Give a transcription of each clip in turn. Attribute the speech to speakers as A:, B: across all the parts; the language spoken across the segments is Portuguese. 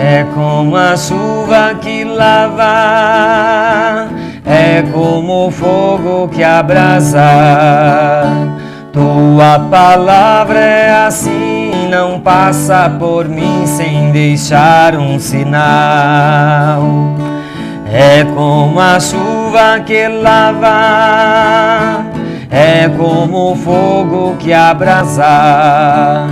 A: É como a chuva que lava, é como o fogo que abrasa. Tua palavra é assim, não passa por mim sem deixar um sinal. É como a chuva que lava, é como o fogo que abrasa.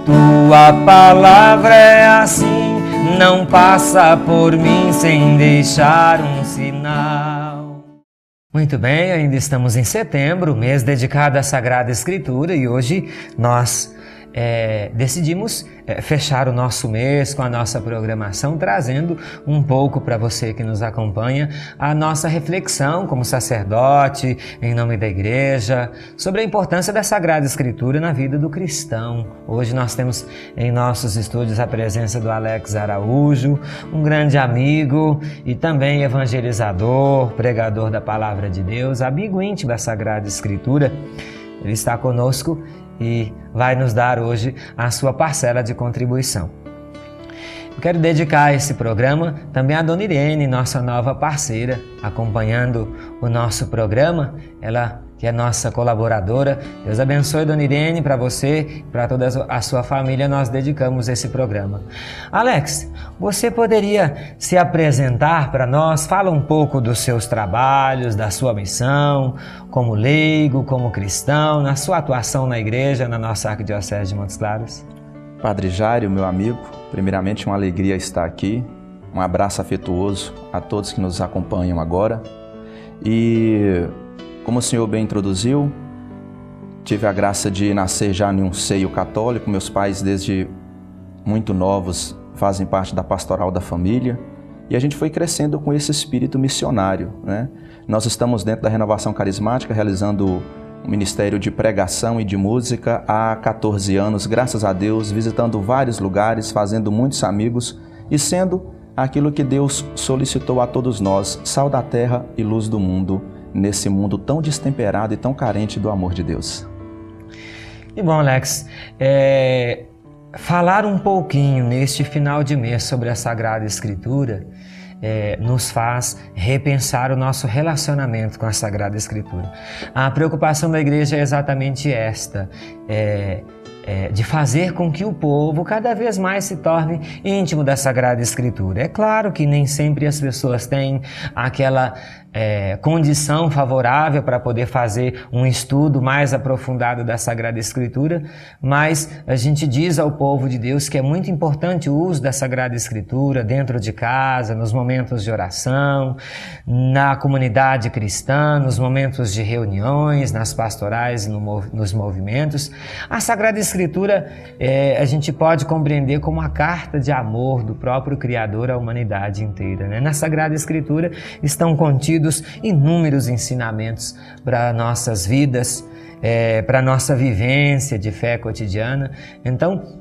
A: Tua palavra é assim, não passa por mim sem deixar um sinal. Muito bem, ainda estamos em setembro, mês dedicado à Sagrada Escritura, e hoje nós decidimos fechar o nosso mês com a nossa programação, trazendo um pouco para você que nos acompanha a nossa reflexão como sacerdote, em nome da igreja, sobre a importância da Sagrada Escritura na vida do cristão. Hoje nós temos em nossos estúdios a presença do Alex Araújo, um grande amigo e também evangelizador, pregador da Palavra de Deus, amigo íntimo da Sagrada Escritura. Ele está conosco e vai nos dar hoje a sua parcela de contribuição. Eu quero dedicar esse programa também à Dona Irene, nossa nova parceira, acompanhando o nosso programa, ela que é nossa colaboradora. Deus abençoe, Dona Irene, para você e para toda a sua família, nós dedicamos esse programa. Alex, você poderia se apresentar para nós? Fala um pouco dos seus trabalhos, da sua missão, como leigo, como cristão, na sua atuação na igreja, na nossa Arquidiocese de Montes Claros.
B: Padre Jairo, meu amigo, primeiramente uma alegria estar aqui, um abraço afetuoso a todos que nos acompanham agora. E como o senhor bem introduziu, tive a graça de nascer já em um seio católico. Meus pais, desde muito novos, fazem parte da pastoral da família e a gente foi crescendo com esse espírito missionário, né? Nós estamos dentro da Renovação Carismática realizando um ministério de pregação e de música há 14 anos, graças a Deus, visitando vários lugares, fazendo muitos amigos e sendo aquilo que Deus solicitou a todos nós, sal da terra e luz do mundo, nesse mundo tão destemperado e tão carente do amor de Deus.
A: E bom, Alex, falar um pouquinho neste final de mês sobre a Sagrada Escritura nos faz repensar o nosso relacionamento com a Sagrada Escritura. A preocupação da igreja é exatamente esta, de fazer com que o povo cada vez mais se torne íntimo da Sagrada Escritura. É claro que nem sempre as pessoas têm aquela condição favorável para poder fazer um estudo mais aprofundado da Sagrada Escritura, mas a gente diz ao povo de Deus que é muito importante o uso da Sagrada Escritura dentro de casa, nos momentos de oração, na comunidade cristã, nos momentos de reuniões, nas pastorais e nos movimentos. A Sagrada Escritura a gente pode compreender como a carta de amor do próprio Criador à humanidade inteira, né? Na Sagrada Escritura estão contidos inúmeros ensinamentos para nossas vidas, para nossa vivência de fé cotidiana. Então,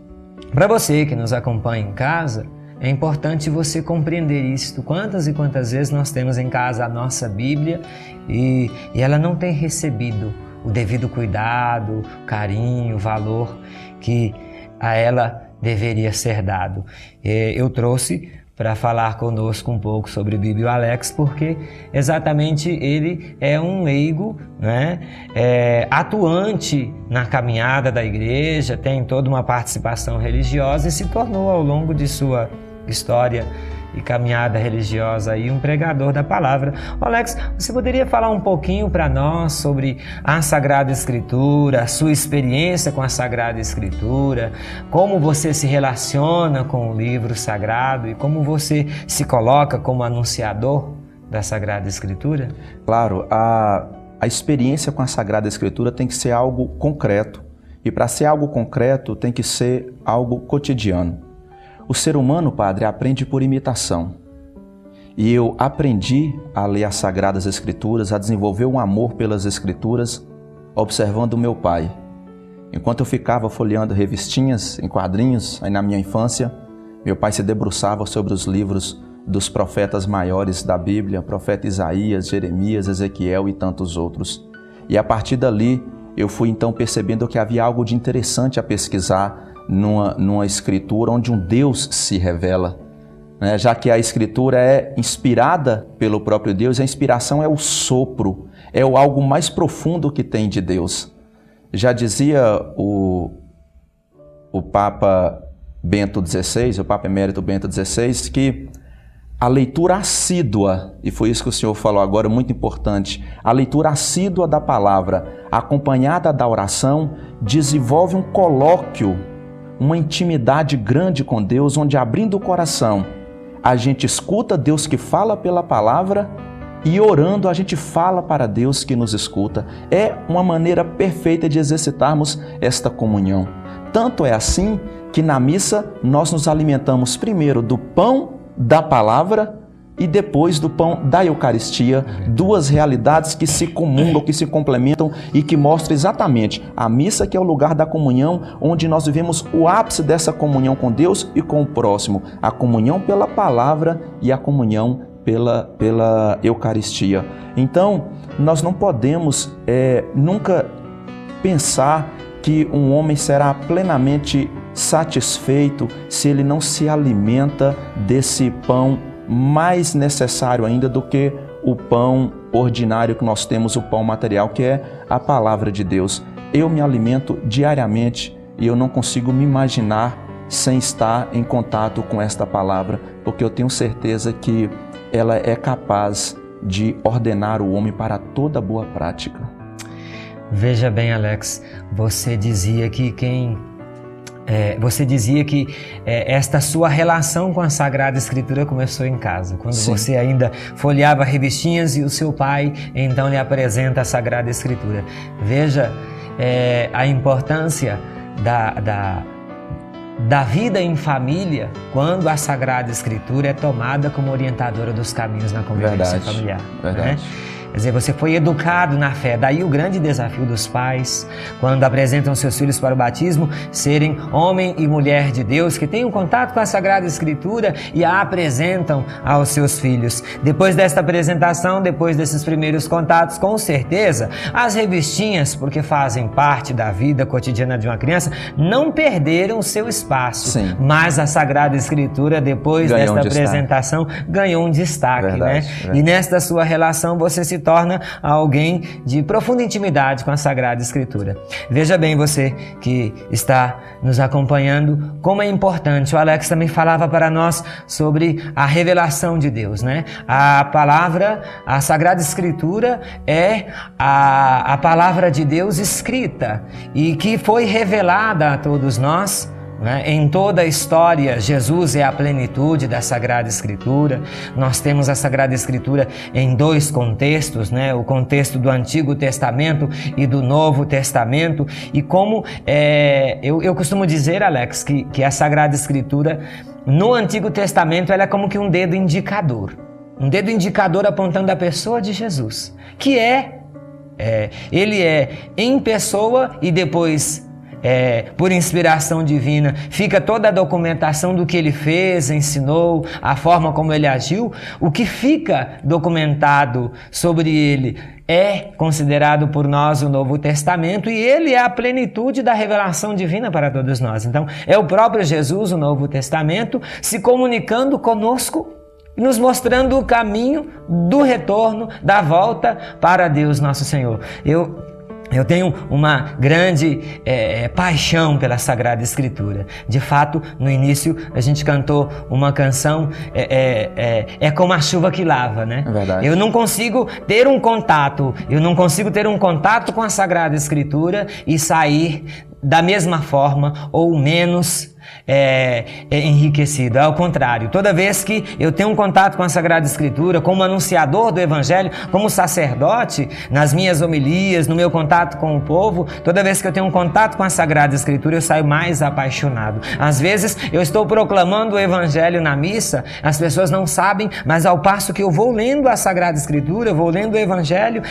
A: para você que nos acompanha em casa, é importante você compreender isto. Quantas e quantas vezes nós temos em casa a nossa Bíblia e ela não tem recebido o devido cuidado, carinho, valor que a ela deveria ser dado. Eu trouxe para falar conosco um pouco sobre Bíblia o Alex, porque exatamente ele é um leigo, né? Atuante na caminhada da igreja, tem toda uma participação religiosa e se tornou ao longo de sua história e caminhada religiosa aí um pregador da palavra. Alex, você poderia falar um pouquinho para nós sobre a Sagrada Escritura, a sua experiência com a Sagrada Escritura, como você se relaciona com o livro sagrado e como você se coloca como anunciador da Sagrada Escritura?
B: Claro, a experiência com a Sagrada Escritura tem que ser algo concreto e para ser algo concreto tem que ser algo cotidiano. O ser humano, Padre, aprende por imitação. E eu aprendi a ler as Sagradas Escrituras, a desenvolver um amor pelas Escrituras, observando o meu pai. Enquanto eu ficava folheando revistinhas em quadrinhos, aí na minha infância, meu pai se debruçava sobre os livros dos profetas maiores da Bíblia, profeta Isaías, Jeremias, Ezequiel e tantos outros. E a partir dali, eu fui então percebendo que havia algo de interessante a pesquisar numa escritura onde um Deus se revela. né? Já que a Escritura é inspirada pelo próprio Deus, a inspiração é o sopro, é o algo mais profundo que tem de Deus. Já dizia o Papa Bento XVI, o Papa Emérito Bento XVI, que a leitura assídua, e foi isso que o senhor falou agora, muito importante, a leitura assídua da palavra, acompanhada da oração, desenvolve um colóquio, uma intimidade grande com Deus, onde abrindo o coração, a gente escuta Deus que fala pela palavra e orando a gente fala para Deus que nos escuta. É uma maneira perfeita de exercitarmos esta comunhão. Tanto é assim que na missa nós nos alimentamos primeiro do pão da palavra e depois do pão da Eucaristia, duas realidades que se comungam, que se complementam e que mostram exatamente a missa, que é o lugar da comunhão, onde nós vivemos o ápice dessa comunhão com Deus e com o próximo, a comunhão pela palavra e a comunhão pela Eucaristia. Então, nós não podemos nunca pensar que um homem será plenamente satisfeito se ele não se alimenta desse pão mais necessário ainda do que o pão ordinário que nós temos, o pão material, que é a palavra de Deus. Eu me alimento diariamente e eu não consigo me imaginar sem estar em contato com esta palavra, porque eu tenho certeza que ela é capaz de ordenar o homem para toda boa prática.
A: Veja bem, Alex, você dizia que esta sua relação com a Sagrada Escritura começou em casa, quando
B: Sim.
A: você ainda folheava revistinhas e o seu pai então lhe apresenta a Sagrada Escritura. Veja a importância da vida em família quando a Sagrada Escritura é tomada como orientadora dos caminhos na convivência familiar.
B: Verdade.
A: Né? Quer dizer, você foi educado na fé. Daí o grande desafio dos pais, quando apresentam seus filhos para o batismo, serem homem e mulher de Deus, que tenham contato com a Sagrada Escritura e a apresentam aos seus filhos. Depois desta apresentação, depois desses primeiros contatos, com certeza, as revistinhas, porque fazem parte da vida cotidiana de uma criança, não perderam o seu espaço.
B: Sim.
A: Mas a Sagrada Escritura, depois desta apresentação, ganhou um destaque. Verdade. E nesta sua relação, você se torna alguém de profunda intimidade com a Sagrada Escritura. Veja bem, você que está nos acompanhando, como é importante. O Alex também falava para nós sobre a revelação de Deus, né? A palavra, a Sagrada Escritura é a palavra de Deus escrita e que foi revelada a todos nós. Em toda a história, Jesus é a plenitude da Sagrada Escritura. Nós temos a Sagrada Escritura em dois contextos, né? O contexto do Antigo Testamento e do Novo Testamento. E como eu costumo dizer, Alex, que a Sagrada Escritura, no Antigo Testamento, ela é como que um dedo indicador. Um dedo indicador apontando a pessoa de Jesus, que ele é em pessoa e depois... por inspiração divina, fica toda a documentação do que ele fez, ensinou, a forma como ele agiu. O que fica documentado sobre ele é considerado por nós o Novo Testamento e ele é a plenitude da revelação divina para todos nós. Então, é o próprio Jesus, o Novo Testamento, se comunicando conosco, nos mostrando o caminho do retorno, da volta para Deus nosso Senhor. Eu tenho uma grande paixão pela Sagrada Escritura. De fato, no início a gente cantou uma canção, como a chuva que lava, né?
B: É verdade.
A: Eu não consigo ter um contato com a Sagrada Escritura e sair da mesma forma ou menos enriquecido. Ao contrário, toda vez que eu tenho um contato com a Sagrada Escritura, como anunciador do Evangelho, como sacerdote, nas minhas homilias, no meu contato com o povo, toda vez que eu tenho um contato com a Sagrada Escritura, eu saio mais apaixonado. Às vezes eu estou proclamando o Evangelho na missa, as pessoas não sabem, mas ao passo que eu vou lendo a Sagrada Escritura, eu vou lendo o Evangelho,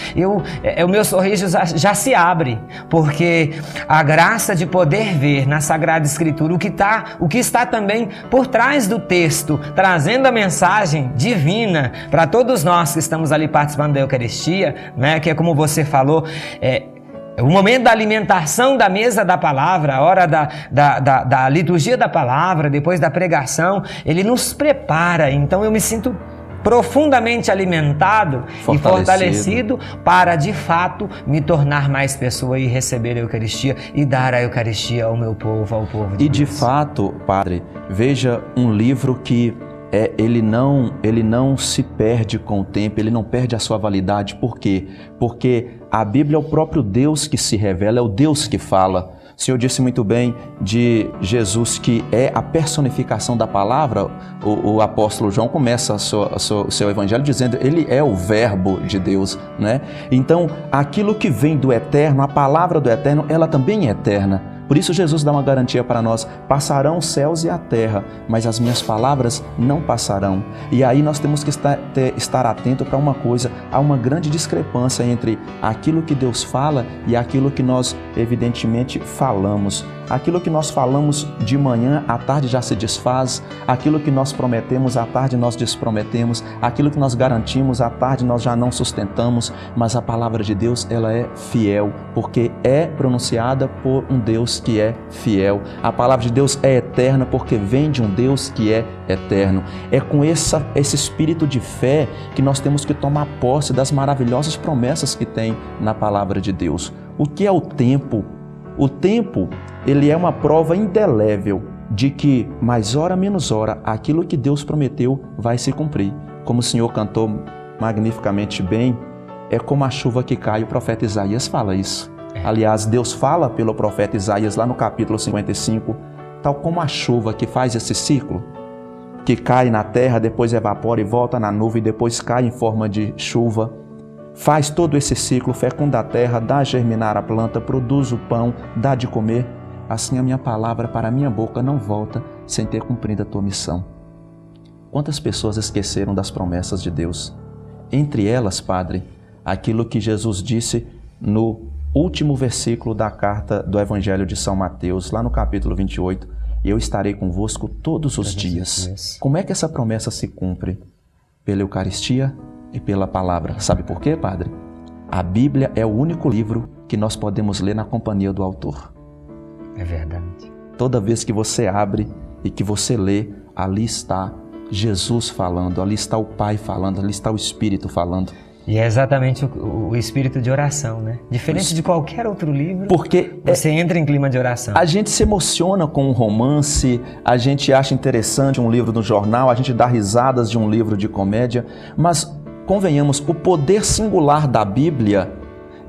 A: o meu sorriso já se abre, porque a graça de poder ver na Sagrada Escritura o que está também por trás do texto, trazendo a mensagem divina para todos nós que estamos ali participando da Eucaristia, né? Que é como você falou, O momento da alimentação da mesa da palavra, a hora da liturgia da palavra, depois da pregação, ele nos prepara. Então eu me sinto profundamente alimentado e fortalecido para, de fato, me tornar mais pessoa e receber a Eucaristia e dar a Eucaristia ao meu povo, ao povo de Deus.
B: De fato, Padre, veja um livro que ele não se perde com o tempo, ele não perde a sua validade. Por quê? Porque a Bíblia é o próprio Deus que se revela, é o Deus que fala. O Senhor disse muito bem de Jesus, que é a personificação da palavra. O apóstolo João começa o seu evangelho dizendo, ele é o verbo de Deus, né? Então, aquilo que vem do eterno, a palavra do eterno, ela também é eterna. Por isso Jesus dá uma garantia para nós, passarão os céus e a terra, mas as minhas palavras não passarão. E aí nós temos que estar atento para uma coisa, há uma grande discrepância entre aquilo que Deus fala e aquilo que nós evidentemente falamos. Aquilo que nós falamos de manhã, à tarde já se desfaz. Aquilo que nós prometemos, à tarde nós desprometemos. Aquilo que nós garantimos, à tarde nós já não sustentamos. Mas a palavra de Deus, ela é fiel, porque é pronunciada por um Deus que é fiel. A palavra de Deus é eterna, porque vem de um Deus que é eterno. É com esse espírito de fé que nós temos que tomar posse das maravilhosas promessas que tem na palavra de Deus. O que é o tempo? O tempo, ele é uma prova indelével de que, mais hora menos hora, aquilo que Deus prometeu vai se cumprir. Como o Senhor cantou magnificamente bem, é como a chuva que cai, o profeta Isaías fala isso. Aliás, Deus fala pelo profeta Isaías lá no capítulo 55, tal como a chuva que faz esse ciclo, que cai na terra, depois evapora e volta na nuvem, depois cai em forma de chuva. Faz todo esse ciclo, fecunda a terra, dá a germinar a planta, produz o pão, dá de comer. Assim a minha palavra para a minha boca não volta sem ter cumprido a tua missão. Quantas pessoas esqueceram das promessas de Deus? Entre elas, Padre, aquilo que Jesus disse no último versículo da carta do Evangelho de São Mateus, lá no capítulo 28, eu estarei convosco todos os dias. Como é que essa promessa se cumpre? Pela Eucaristia e pela palavra. Sabe por quê, Padre? A Bíblia é o único livro que nós podemos ler na companhia do autor.
A: É verdade.
B: Toda vez que você abre e que você lê, ali está Jesus falando, ali está o Pai falando, ali está o Espírito falando.
A: E é exatamente o espírito de oração, né? Diferente de qualquer outro livro,
B: porque
A: você entra em clima de oração.
B: A gente se emociona com um romance, a gente acha interessante um livro no jornal, a gente dá risadas de um livro de comédia, mas convenhamos, o poder singular da Bíblia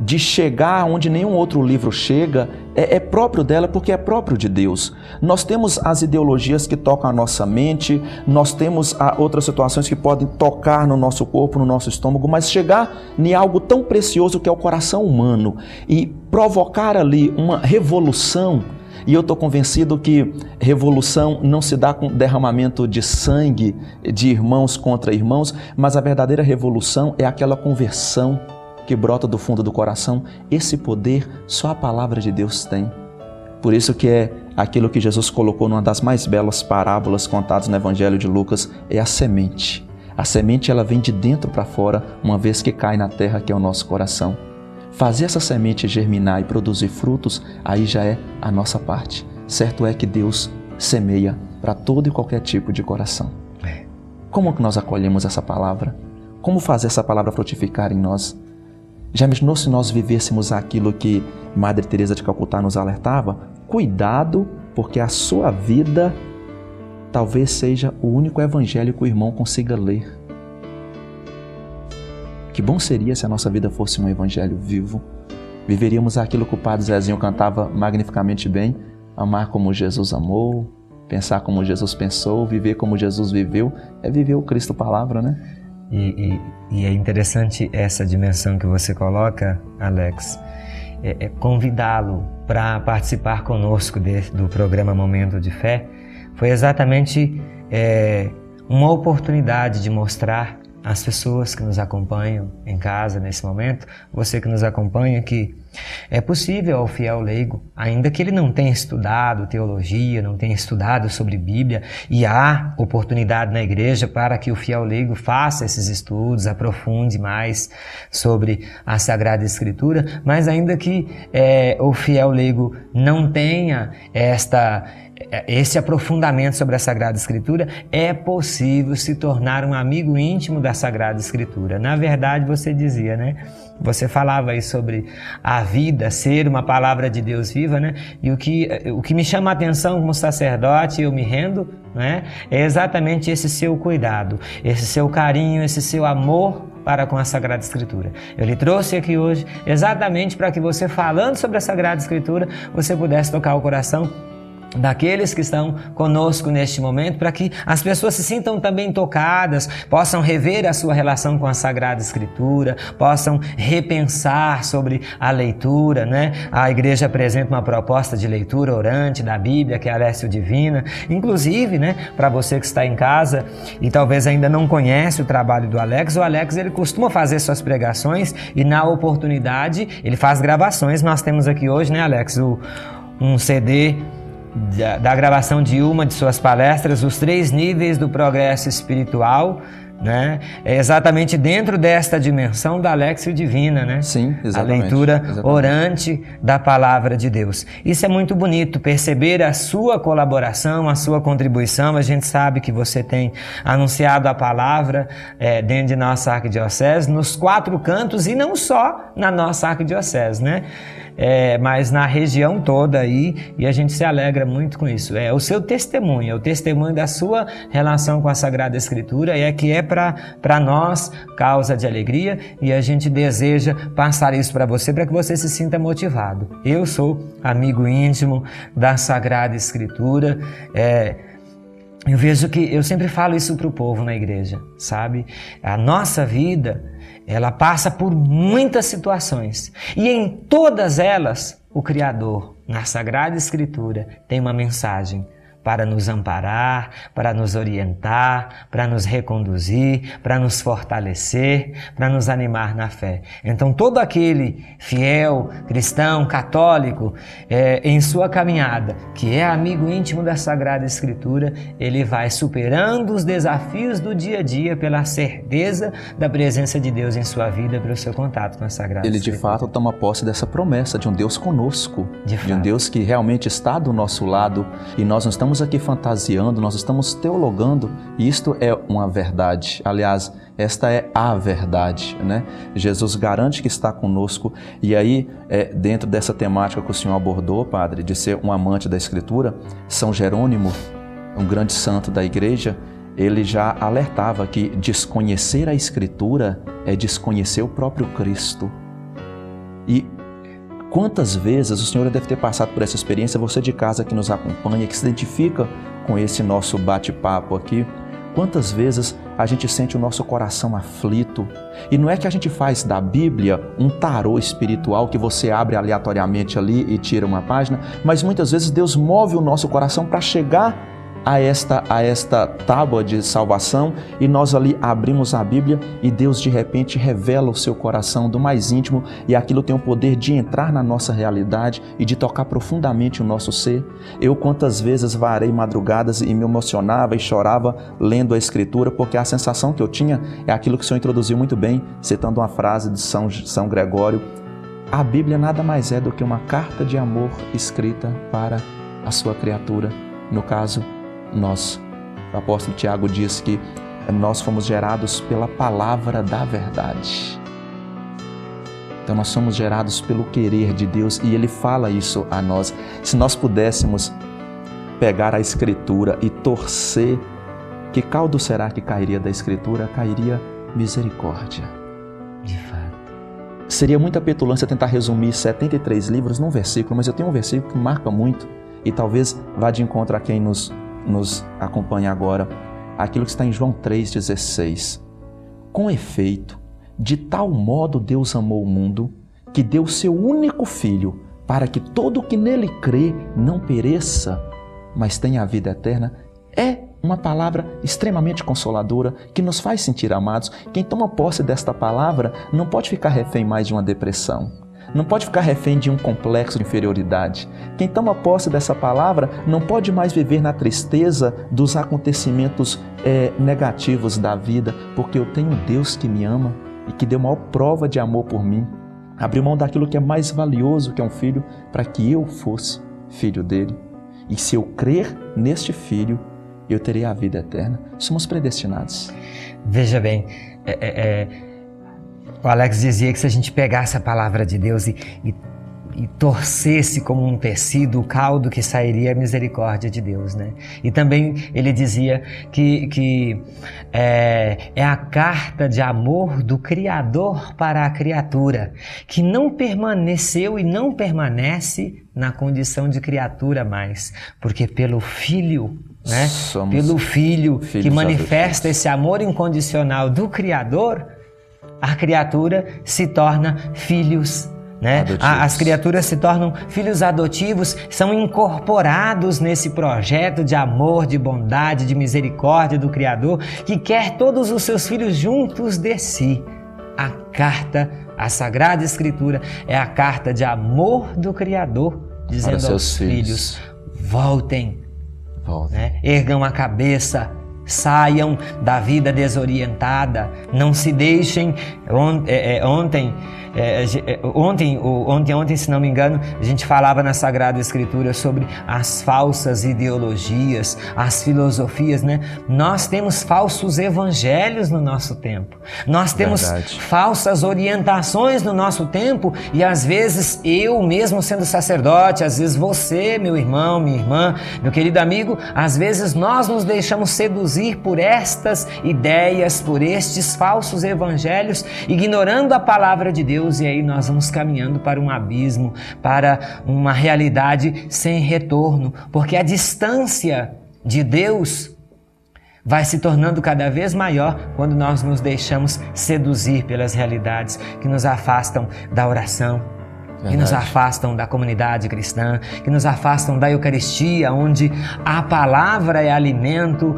B: de chegar onde nenhum outro livro chega é próprio dela, porque é próprio de Deus. Nós temos as ideologias que tocam a nossa mente, nós temos outras situações que podem tocar no nosso corpo, no nosso estômago, mas chegar em algo tão precioso que é o coração humano e provocar ali uma revolução. E eu estou convencido que revolução não se dá com derramamento de sangue de irmãos contra irmãos, mas a verdadeira revolução é aquela conversão que brota do fundo do coração. Esse poder só a palavra de Deus tem. Por isso que é aquilo que Jesus colocou numa das mais belas parábolas contadas no Evangelho de Lucas, é a semente. A semente, ela vem de dentro para fora, uma vez que cai na terra, que é o nosso coração. Fazer essa semente germinar e produzir frutos, aí já é a nossa parte. Certo é que Deus semeia para todo e qualquer tipo de coração. Como que nós acolhemos essa palavra? Como fazer essa palavra frutificar em nós? Já imaginou se nós vivêssemos aquilo que Madre Teresa de Calcutá nos alertava? Cuidado, porque a sua vida talvez seja o único evangelho que o irmão consiga ler. Que bom seria se a nossa vida fosse um evangelho vivo. Viveríamos aquilo que o Padre Zezinho cantava magnificamente bem: amar como Jesus amou, pensar como Jesus pensou, viver como Jesus viveu. É viver o Cristo Palavra, né?
A: E é interessante essa dimensão que você coloca, Alex, é convidá-lo para participar conosco do programa Momento de Fé. Foi exatamente uma oportunidade de mostrar as pessoas que nos acompanham em casa nesse momento, você que nos acompanha, que é possível ao fiel leigo, ainda que ele não tenha estudado teologia, não tenha estudado sobre Bíblia, e há oportunidade na igreja para que o fiel leigo faça esses estudos, aprofunde mais sobre a Sagrada Escritura, mas ainda que o fiel leigo não tenha esse aprofundamento sobre a Sagrada Escritura, é possível se tornar um amigo íntimo da Sagrada Escritura. Na verdade, você dizia, né? Você falava aí sobre a vida ser uma palavra de Deus viva, né? E o que me chama a atenção como sacerdote, eu me rendo, né? É exatamente esse seu cuidado, esse seu carinho, esse seu amor para com a Sagrada Escritura. Eu lhe trouxe aqui hoje exatamente para que você, falando sobre a Sagrada Escritura, você pudesse tocar o coração daqueles que estão conosco neste momento, para que as pessoas se sintam também tocadas, possam rever a sua relação com a Sagrada Escritura, possam repensar sobre a leitura, né? A igreja apresenta uma proposta de leitura orante da Bíblia, que é a Lécio Divina. Inclusive, né, para você que está em casa e talvez ainda não conhece o trabalho do Alex, o Alex ele costuma fazer suas pregações e na oportunidade ele faz gravações. Nós temos aqui hoje, né, Alex, um CD da gravação de uma de suas palestras, Os 3 Níveis do Progresso Espiritual, né? É exatamente dentro desta dimensão da Lécio Divina, né?
B: Sim, exatamente.
A: A leitura orante da Palavra de Deus. Isso é muito bonito, perceber a sua colaboração, a sua contribuição. A gente sabe que você tem anunciado a palavra dentro de nossa arquidiocese, nos 4 cantos, e não só na nossa arquidiocese, né? Mas na região toda aí, e a gente se alegra muito com isso. É o seu testemunho, é o testemunho da sua relação com a Sagrada Escritura, e que é para nós causa de alegria, e a gente deseja passar isso para você, para que você se sinta motivado. Eu sou amigo íntimo da Sagrada Escritura. Eu vejo que eu sempre falo isso para o povo na igreja, sabe? A nossa vida, ela passa por muitas situações, e em todas elas o Criador, na Sagrada Escritura, tem uma mensagem para nos amparar, para nos orientar, para nos reconduzir, para nos fortalecer, para nos animar na fé. Então todo aquele fiel, cristão, católico, em sua caminhada, que é amigo íntimo da Sagrada Escritura, ele vai superando os desafios do dia a dia pela certeza da presença de Deus em sua vida, pelo seu contato com a Sagrada Escritura.
B: Ele de fato toma posse dessa promessa de um Deus conosco, de um Deus que realmente está do nosso lado, e nós não estamos aqui fantasiando, nós estamos teologando, e isto é uma verdade. Aliás, esta é a verdade, né? Jesus garante que está conosco, e aí, dentro dessa temática que o senhor abordou, padre, de ser um amante da Escritura, São Jerônimo, um grande santo da igreja, ele já alertava que desconhecer a Escritura é desconhecer o próprio Cristo. E quantas vezes o senhor deve ter passado por essa experiência, você de casa que nos acompanha, que se identifica com esse nosso bate-papo aqui, quantas vezes a gente sente o nosso coração aflito, e não é que a gente faz da Bíblia um tarô espiritual que você abre aleatoriamente ali e tira uma página, mas muitas vezes Deus move o nosso coração para chegar a esta tábua de salvação, e nós ali abrimos a Bíblia e Deus de repente revela o seu coração do mais íntimo, e aquilo tem o poder de entrar na nossa realidade e de tocar profundamente o nosso ser. Eu quantas vezes varei madrugadas e me emocionava e chorava lendo a Escritura, porque a sensação que eu tinha é aquilo que o Senhor introduziu muito bem, citando uma frase de São Gregório: a Bíblia nada mais é do que uma carta de amor escrita para a sua criatura, no caso, nós. O apóstolo Tiago diz que nós fomos gerados pela palavra da verdade. Então nós somos gerados pelo querer de Deus, e Ele fala isso a nós. Se nós pudéssemos pegar a Escritura e torcer, que caldo será que cairia da Escritura? Cairia misericórdia.
A: De fato.
B: Seria muita petulância tentar resumir 73 livros num versículo, mas eu tenho um versículo que marca muito, e talvez vá de encontro a quem nos acompanha agora, aquilo que está em João 3,16. Com efeito, de tal modo Deus amou o mundo, que deu seu único Filho, para que todo o que nele crê não pereça, mas tenha a vida eterna. É uma palavra extremamente consoladora, que nos faz sentir amados. Quem toma posse desta palavra não pode ficar refém mais de uma depressão, não pode ficar refém de um complexo de inferioridade. Quem toma posse dessa palavra não pode mais viver na tristeza dos acontecimentos negativos da vida, porque eu tenho um Deus que me ama e que deu maior prova de amor por mim. Abriu mão daquilo que é mais valioso, que é um filho, para que eu fosse filho dele. E se eu crer neste filho, eu terei a vida eterna. Somos predestinados.
A: Veja bem, o Alex dizia que se a gente pegasse a palavra de Deus e torcesse como um tecido, o caldo que sairia a misericórdia de Deus, né? E também ele dizia que é a carta de amor do Criador para a criatura, que não permaneceu e não permanece na condição de criatura mais, porque pelo Filho, né? Pelo Filho que manifesta esse amor incondicional do Criador, a criatura se torna filhos, né? As criaturas se tornam filhos adotivos, são incorporados nesse projeto de amor, de bondade, de misericórdia do Criador, que quer todos os seus filhos juntos de si. A carta, a Sagrada Escritura, é a carta de amor do Criador, dizendo aos filhos: voltem, né? Ergam a cabeça, saiam da vida desorientada, não se deixem. Ontem, se não me engano, a gente falava na Sagrada Escritura sobre as falsas ideologias, as filosofias, né? Nós temos falsos evangelhos no nosso tempo. Nós temos falsas orientações no nosso tempo e às vezes eu mesmo sendo sacerdote, às vezes você, meu irmão, minha irmã, meu querido amigo, às vezes nós nos deixamos seduzir por estas ideias, por estes falsos evangelhos, ignorando a palavra de Deus, e aí nós vamos caminhando para um abismo, para uma realidade sem retorno, porque a distância de Deus vai se tornando cada vez maior quando nós nos deixamos seduzir pelas realidades que nos afastam da oração, que nos afastam da comunidade cristã, que nos afastam da Eucaristia, onde a palavra é alimento,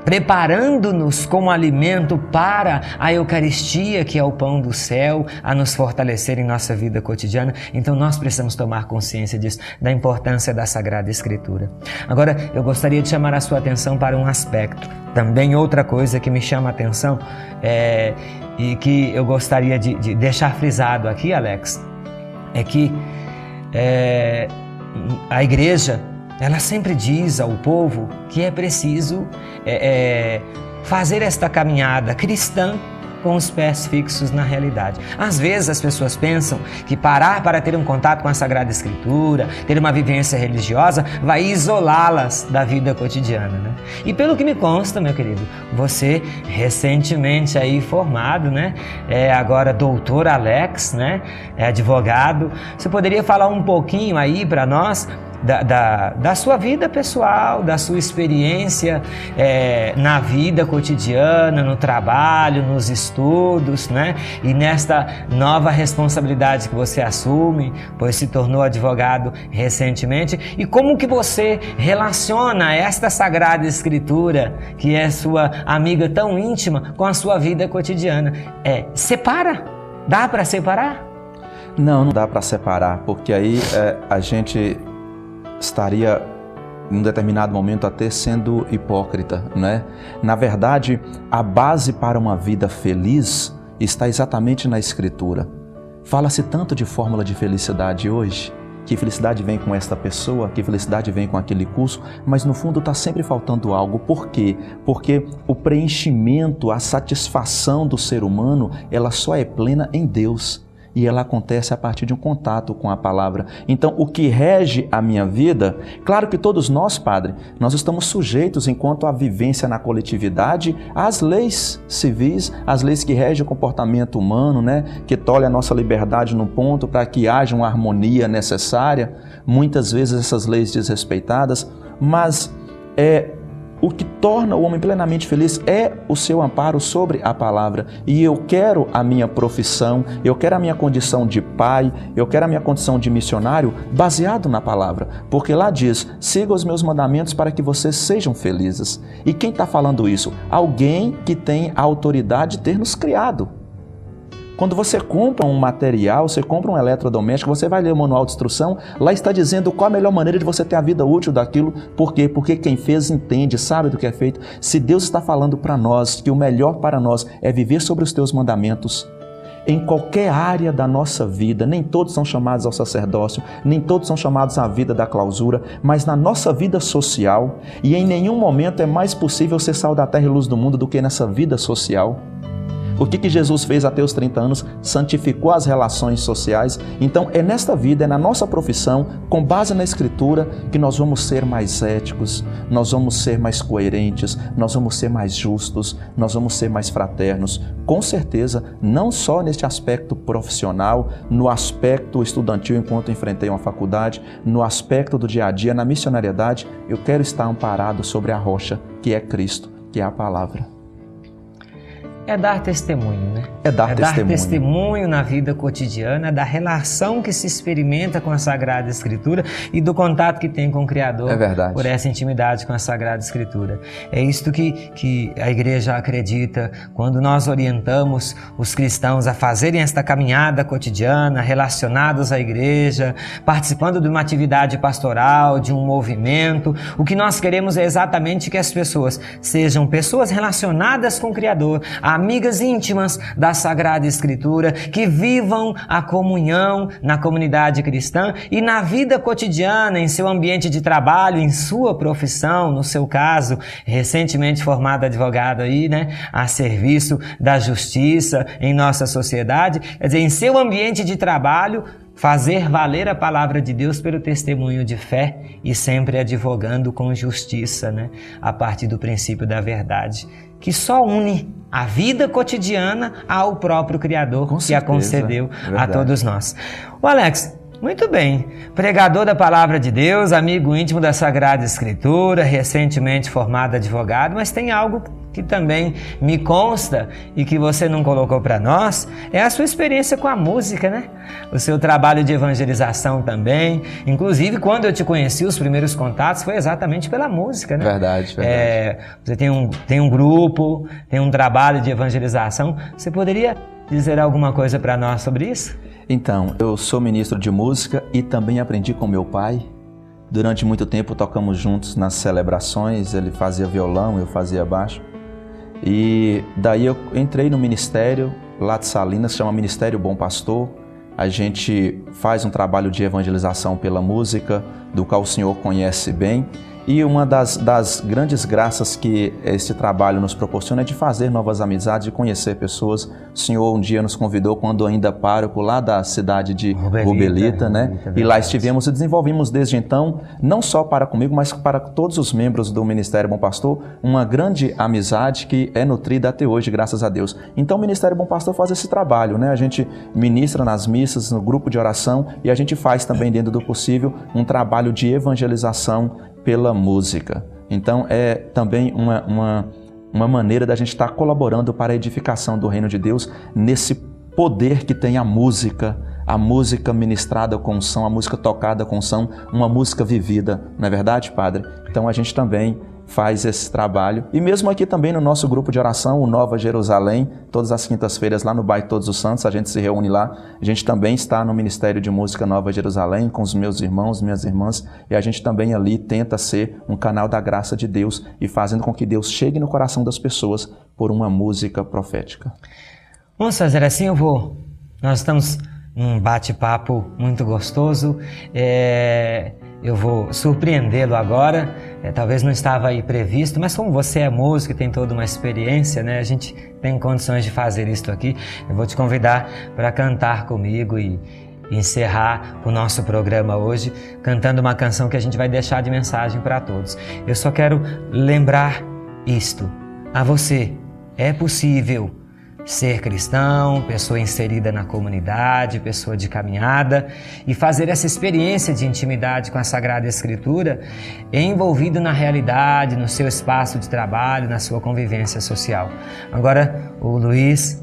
A: preparando-nos como alimento para a Eucaristia, que é o pão do céu, a nos fortalecer em nossa vida cotidiana. Então nós precisamos tomar consciência disso, da importância da Sagrada Escritura. Agora, eu gostaria de chamar a sua atenção para um aspecto. Também outra coisa que me chama a atenção e que eu gostaria de deixar frisado aqui, Alex, é que a Igreja, ela sempre diz ao povo que é preciso fazer esta caminhada cristã com os pés fixos na realidade. Às vezes as pessoas pensam que parar para ter um contato com a Sagrada Escritura, ter uma vivência religiosa, vai isolá-las da vida cotidiana, né? E pelo que me consta, meu querido, você recentemente aí formado, né? Agora doutor Alex, né? É advogado. Você poderia falar um pouquinho aí para nós da sua vida pessoal, da sua experiência na vida cotidiana, no trabalho, nos estudos, né? E nesta nova responsabilidade que você assume, pois se tornou advogado recentemente, e como que você relaciona esta Sagrada Escritura, que é sua amiga tão íntima, com a sua vida cotidiana? Separa? Dá para separar?
B: Não dá para separar, porque aí a gente estaria, em um determinado momento, até sendo hipócrita, né? Na verdade, a base para uma vida feliz está exatamente na Escritura. Fala-se tanto de fórmula de felicidade hoje, que felicidade vem com esta pessoa, que felicidade vem com aquele curso, mas no fundo está sempre faltando algo. Por quê? Porque o preenchimento, a satisfação do ser humano, ela só é plena em Deus. E ela acontece a partir de um contato com a palavra. Então, o que rege a minha vida, claro que todos nós, Padre, nós estamos sujeitos, enquanto a vivência na coletividade, às leis civis, às leis que regem o comportamento humano, né? Que tolhem a nossa liberdade num ponto para que haja uma harmonia necessária. Muitas vezes essas leis desrespeitadas, mas o que torna o homem plenamente feliz é o seu amparo sobre a palavra. E eu quero a minha profissão, eu quero a minha condição de pai, eu quero a minha condição de missionário baseado na palavra. Porque lá diz, siga os meus mandamentos para que vocês sejam felizes. E quem está falando isso? Alguém que tem a autoridade de ter nos criado. Quando você compra um material, você compra um eletrodoméstico, você vai ler o manual de instrução, lá está dizendo qual a melhor maneira de você ter a vida útil daquilo. Por quê? Porque quem fez entende, sabe do que é feito. Se Deus está falando para nós que o melhor para nós é viver sobre os teus mandamentos, em qualquer área da nossa vida, nem todos são chamados ao sacerdócio, nem todos são chamados à vida da clausura, mas na nossa vida social, e em nenhum momento é mais possível ser sal da terra e luz do mundo do que nessa vida social. O que Jesus fez até os 30 anos? Santificou as relações sociais. Então é nesta vida, é na nossa profissão, com base na Escritura, que nós vamos ser mais éticos, nós vamos ser mais coerentes, nós vamos ser mais justos, nós vamos ser mais fraternos. Com certeza, não só neste aspecto profissional, no aspecto estudantil enquanto enfrentei uma faculdade, no aspecto do dia a dia, na missionariedade, eu quero estar amparado sobre a rocha, que é Cristo, que é a palavra.
A: É dar testemunho, né?
B: É dar
A: testemunho na vida cotidiana, da relação que se experimenta com a Sagrada Escritura e do contato que tem com o Criador.
B: É verdade.
A: Por essa intimidade com a Sagrada Escritura. É isto que a igreja acredita quando nós orientamos os cristãos a fazerem esta caminhada cotidiana, relacionados à igreja, participando de uma atividade pastoral, de um movimento. O que nós queremos é exatamente que as pessoas sejam pessoas relacionadas com o Criador, amigas íntimas da Sagrada Escritura, que vivam a comunhão na comunidade cristã e na vida cotidiana, em seu ambiente de trabalho, em sua profissão, no seu caso, recentemente formado advogado aí, né, a serviço da justiça em nossa sociedade, quer dizer, em seu ambiente de trabalho, fazer valer a palavra de Deus pelo testemunho de fé e sempre advogando com justiça, né, a partir do princípio da verdade, que só une a vida cotidiana ao próprio Criador que a concedeu a todos nós. O Alex, muito bem, pregador da Palavra de Deus, amigo íntimo da Sagrada Escritura, recentemente formado advogado, mas tem algo que também me consta e que você não colocou para nós, é a sua experiência com a música, né? O seu trabalho de evangelização também. Inclusive, quando eu te conheci, os primeiros contatos foi exatamente pela música, né?
B: Verdade.
A: Você tem um grupo, tem um trabalho de evangelização. Você poderia dizer alguma coisa para nós sobre isso?
B: Então, eu sou ministro de música e também aprendi com meu pai. Durante muito tempo tocamos juntos nas celebrações, ele fazia violão, eu fazia baixo. E daí eu entrei no ministério lá de Salinas, chama Ministério Bom Pastor. A gente faz um trabalho de evangelização pela música, do qual o senhor conhece bem. E uma das grandes graças que esse trabalho nos proporciona é de fazer novas amizades, de conhecer pessoas. O senhor um dia nos convidou, quando ainda pároco, lá da cidade de Rubelita, né? E lá estivemos e desenvolvemos desde então, não só para comigo, mas para todos os membros do Ministério Bom Pastor, uma grande amizade que é nutrida até hoje, graças a Deus. Então o Ministério Bom Pastor faz esse trabalho, né? A gente ministra nas missas, no grupo de oração, e a gente faz também, dentro do possível, um trabalho de evangelização pela música. Então é também uma maneira da gente estar colaborando para a edificação do reino de Deus nesse poder que tem a música ministrada com unção, a música tocada com unção, uma música vivida, não é verdade, Padre? Então a gente também faz esse trabalho. E mesmo aqui também no nosso grupo de oração, o Nova Jerusalém, todas as quintas-feiras lá no bairro Todos os Santos, a gente se reúne lá. A gente também está no Ministério de Música Nova Jerusalém com os meus irmãos, minhas irmãs, e a gente também ali tenta ser um canal da graça de Deus e fazendo com que Deus chegue no coração das pessoas por uma música profética.
A: Vamos fazer assim, nós estamos num bate-papo muito gostoso, eu vou surpreendê-lo agora, talvez não estava aí previsto, mas como você é músico e tem toda uma experiência, né, a gente tem condições de fazer isso aqui. Eu vou te convidar para cantar comigo e encerrar o nosso programa hoje cantando uma canção que a gente vai deixar de mensagem para todos. Eu só quero lembrar isto a você: é possível ser cristão, pessoa inserida na comunidade, pessoa de caminhada, e fazer essa experiência de intimidade com a Sagrada Escritura envolvido na realidade, no seu espaço de trabalho, na sua convivência social. Agora, o Luiz,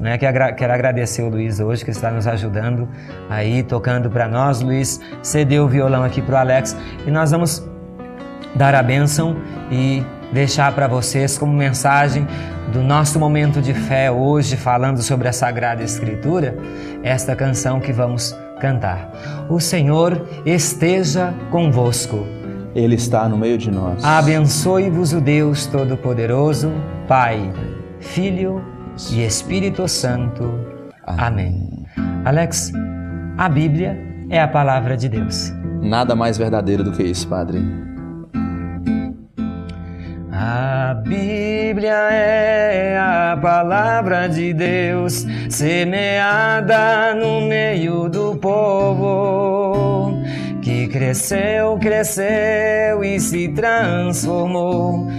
A: quero agradecer o Luiz hoje, que está nos ajudando aí, tocando para nós. Luiz, cedeu o violão aqui para o Alex e nós vamos dar a bênção e deixar para vocês como mensagem do nosso momento de fé hoje, falando sobre a Sagrada Escritura, esta canção que vamos cantar. O Senhor esteja convosco.
B: Ele está no meio de nós.
A: Abençoe-vos o Deus Todo-Poderoso, Pai, Filho e Espírito Santo. Amém. Alex, a Bíblia é a palavra de Deus.
B: Nada mais verdadeiro do que isso, Padre.
A: A Bíblia é a palavra de Deus, semeada no meio do povo, que cresceu e se transformou,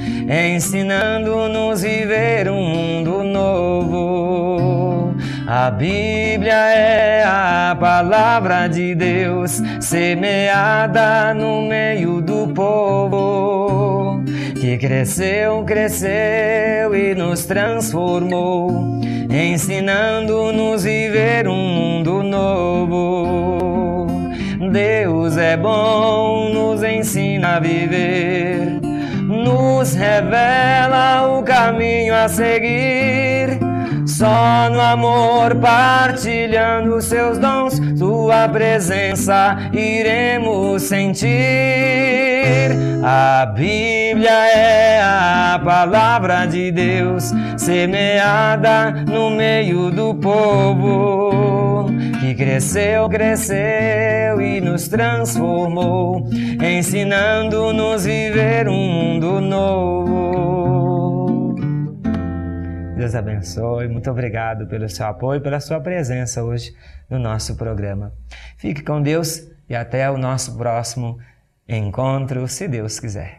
A: ensinando-nos viver um mundo novo. A Bíblia é a palavra de Deus, semeada no meio do povo, que cresceu e nos transformou, ensinando-nos viver um mundo novo. Deus é bom, nos ensina a viver, nos revela o caminho a seguir. Só no amor, partilhando seus dons, sua presença iremos sentir. A Bíblia é a palavra de Deus, semeada no meio do povo, que cresceu e nos transformou, ensinando-nos viver um mundo novo. Deus abençoe, muito obrigado pelo seu apoio, pela sua presença hoje no nosso programa. Fique com Deus e até o nosso próximo encontro, se Deus quiser.